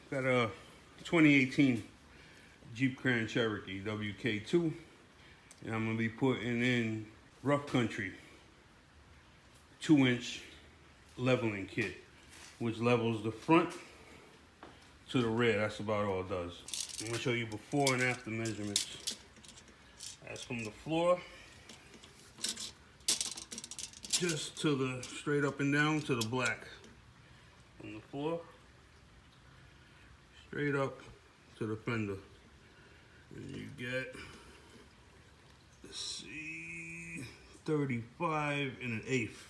Got a 2018 Jeep Grand Cherokee WK2, and I'm gonna be putting in rough country 2-inch leveling kit, which levels the front to the rear. That's about all it does. I'm gonna show you before and after measurements. That's from the floor just to the straight up and down to the black. From the floor straight up to the fender, and you get, let's see, 35 and an eighth.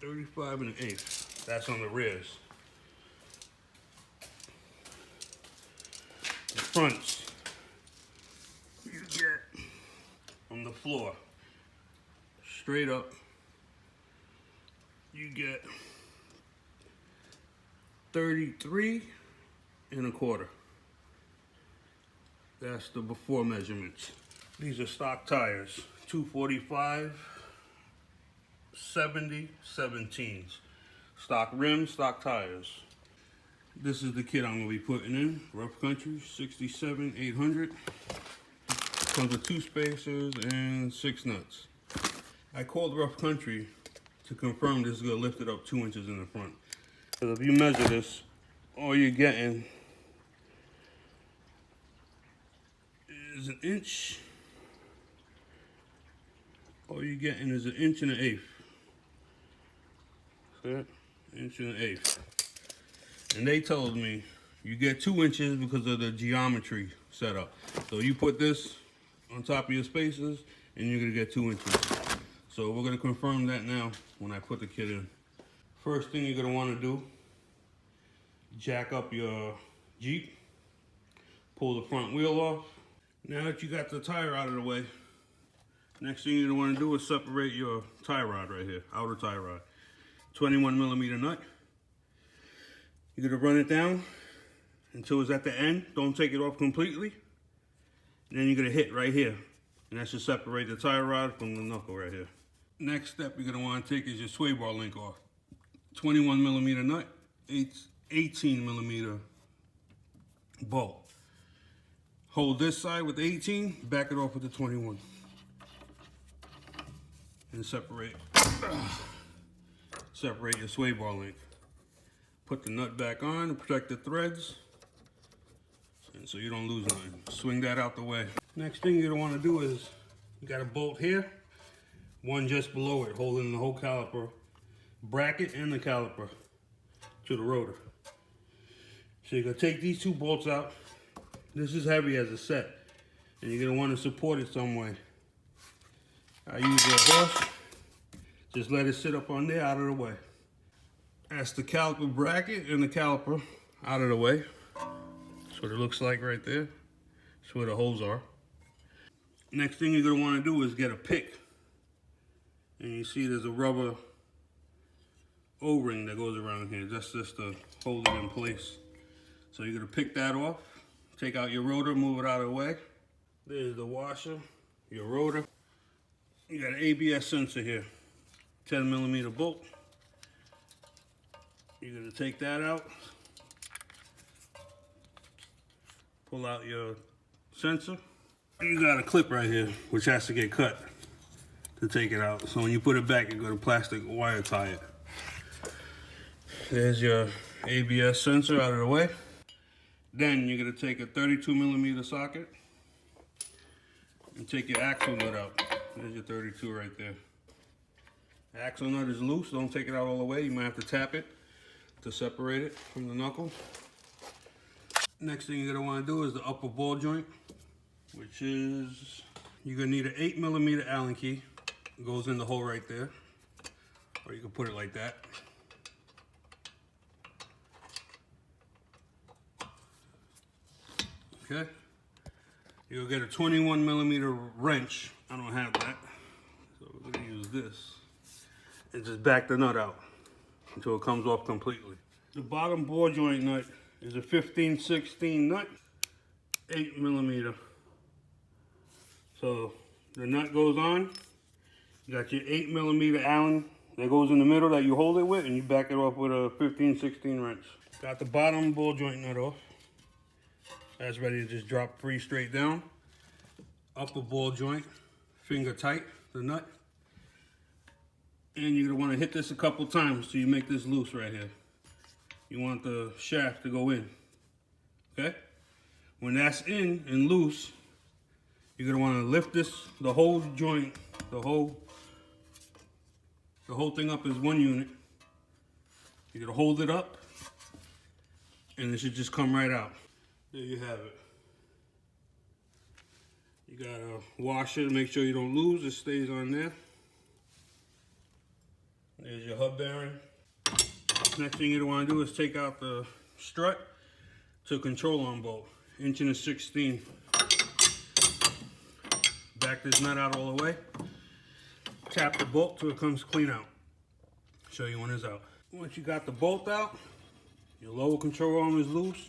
35 and an eighth. That's on the rears. The fronts, you get on the floor straight up, you get 33 and a quarter. That's the before measurements. These are stock tires, 245 70 17s. Stock rims, stock tires. This is the kit I'm gonna be putting in. Rough country 67 800. Comes with 2 spacers and 6 nuts. I called rough country to confirm this is gonna lift it up 2 inches in the front. So if you measure this, all you're getting is an inch. All you're getting is an inch and an eighth. See that? Inch and an eighth. And they told me you get 2 inches because of the geometry setup. So you put this on top of your spacers and you're gonna get 2 inches. So we're gonna confirm that now when I put the kit in. First thing you're gonna wanna do, jack up your Jeep, pull the front wheel off. Now that you got the tire out of the way, next thing you're gonna wanna do is separate your tie rod right here, outer tie rod. 21 millimeter nut. You're gonna run it down until it's at the end. Don't take it off completely. And then you're gonna hit right here. And that should separate the tie rod from the knuckle right here. Next step you're gonna wanna take is your sway bar link off. 21 millimeter nut, 18 millimeter bolt. Hold this side with the 18, back it off with the 21. And separate your sway bar link. Put the nut back on to protect the threads, and so you don't lose nothing. Swing that out the way. Next thing you're gonna wanna do is, you got a bolt here, one just below it, holding the whole caliper, bracket and the caliper to the rotor. So you're gonna take these 2 bolts out. This is heavy as a set, and you're gonna wanna support it some way. I use a horse. Just let it sit up on there, out of the way. That's the caliper bracket and the caliper out of the way. That's what it looks like right there. That's where the holes are. Next thing you're gonna wanna do is get a pick. And you see there's a rubber O-ring that goes around here. That's just to hold it in place. So you're gonna pick that off, take out your rotor, move it out of the way. There's the washer, your rotor. You got an ABS sensor here, 10 millimeter bolt. You're gonna take that out, pull out your sensor. You got a clip right here, which has to get cut to take it out. So when you put it back, you're gonna plastic wire tie it. There's your ABS sensor out of the way. Then you're gonna take a 32 millimeter socket and take your axle nut out. There's your 32 right there. The axle nut is loose, don't take it out all the way. You might have to tap it to separate it from the knuckle. Next thing you're gonna wanna do is the upper ball joint, which is, you're gonna need an 8 millimeter Allen key. It goes in the hole right there, or you can put it like that. Okay. You'll get a 21 millimeter wrench. I don't have that, so we're gonna use this. And just back the nut out until it comes off completely. The bottom ball joint nut is a 15/16 nut, 8 millimeter. So the nut goes on. You got your 8 millimeter Allen that goes in the middle that you hold it with, and you back it off with a 15-16 wrench. Got the bottom ball joint nut off. That's ready to just drop free straight down. Upper ball joint, finger tight, the nut. And you're gonna wanna hit this a couple times so you make this loose right here. You want the shaft to go in, okay? When that's in and loose, you're gonna wanna lift this, the whole joint, the whole thing up as one unit. You're gonna hold it up, and it should just come right out. There you have it. You gotta wash it to make sure you don't lose, it stays on there. There's your hub bearing. Next thing you're gonna wanna do is take out the strut to control arm bolt, 1.16". Back this nut out all the way. Tap the bolt till it comes clean out. Show you when it's out. Once you got the bolt out, your lower control arm is loose,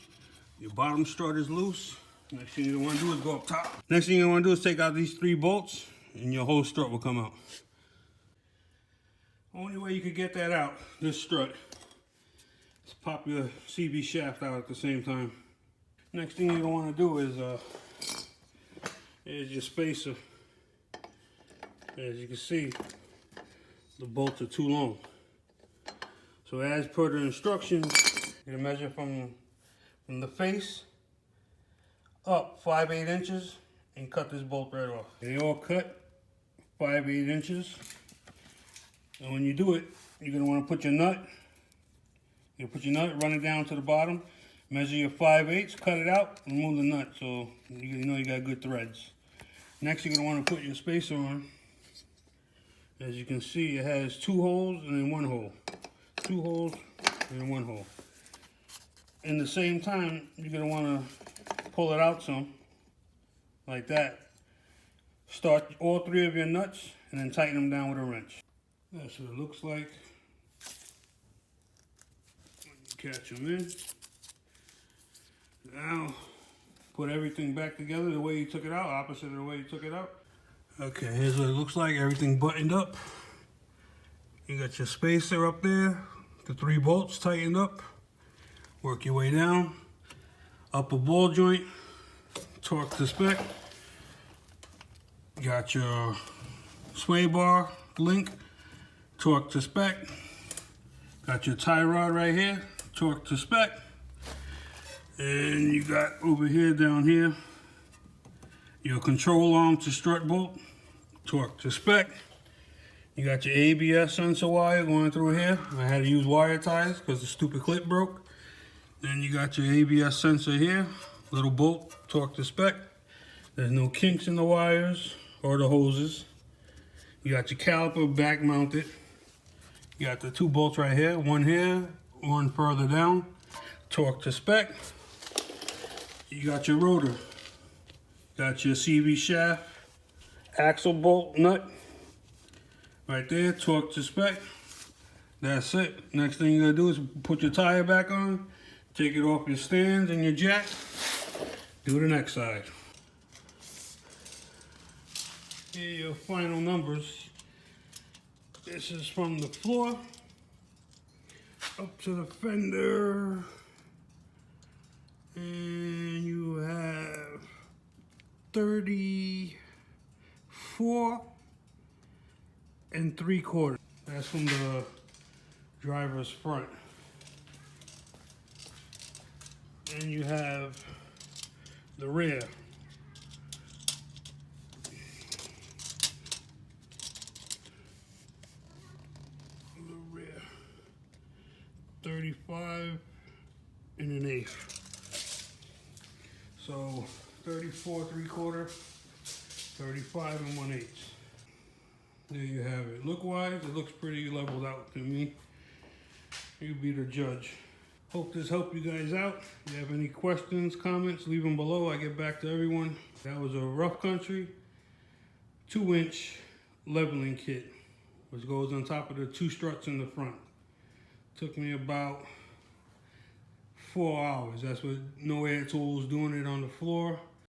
your bottom strut is loose. Next thing you want to do is go up top. Next thing you want to do is take out these 3 bolts and your whole strut will come out. Only way you could get that out, this strut, is pop your CV shaft out at the same time. Next thing you want to do is your spacer. As you can see, the bolts are too long. So as per the instructions, you're gonna measure from the face up 5/8 inches and cut this bolt right off. They all cut 5/8 inches. And when you do it, you're gonna wanna put your nut, run it down to the bottom, measure your 5/8, cut it out, remove the nut so you know you got good threads. Next, you're gonna wanna put your spacer on. As you can see, it has 2 holes and then 1 hole. 2 holes and then 1 hole. In the same time, you're gonna wanna pull it out some, like that. Start all 3 of your nuts and then tighten them down with a wrench. That's what it looks like when you catch them in. Now, put everything back together the way you took it out, opposite of the way you took it out. Okay, here's what it looks like, everything buttoned up. You got your spacer up there, the 3 bolts tightened up. Work your way down. Upper ball joint, torque to spec. Got your sway bar link, torque to spec. Got your tie rod right here, torque to spec. And you got over here, down here, your control arm to strut bolt, torque to spec. You got your ABS sensor wire going through here. I had to use wire ties because the stupid clip broke. Then you got your ABS sensor here, little bolt, torque to spec. There's no kinks in the wires or the hoses. You got your caliper back mounted. You got the 2 bolts right here, one further down, torque to spec. You got your rotor. Got your CV shaft, axle bolt nut, right there, torque to spec. That's it. Next thing you're gonna do is put your tire back on, take it off your stands and your jack, do the next side. Here are your final numbers. This is from the floor up to the fender, and you have 34 3/4. That's from the driver's front. And you have the rear. The rear. 35 1/8. So 34 3/4, 35 1/8. There you have it. Look-wise, it looks pretty leveled out to me. You be the judge. Hope this helped you guys out. If you have any questions, comments, leave them below. I get back to everyone. That was a rough country 2-inch leveling kit, which goes on top of the 2 struts in the front. Took me about 4 hours. That's with no air tools, doing it on the floor.